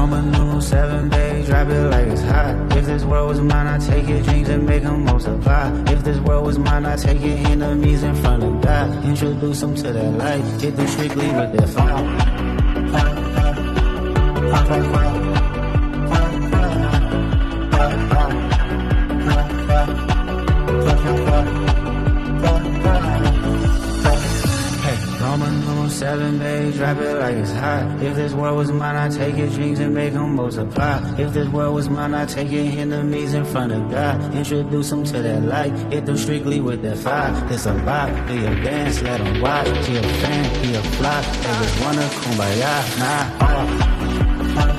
Roman numeral 7, babe, drop it like it's hot. If this world was mine, I'd take your dreams and make them multiply. If this world was mine, I'd take your enemies in front of God. Introduce them to that light, hit them strictly with that fire. Roman numeral 7, babe, drop it like it's hot. If this world was mine, I'd take your dreams and make them multiply. If this world was mine, I'd take your enemies in front of God. Introduce them to that light, hit them strictly with that fire. It's a vibe, do your dance, let them watch. He a fan, he a fly, they just wanna kumbaya, nah.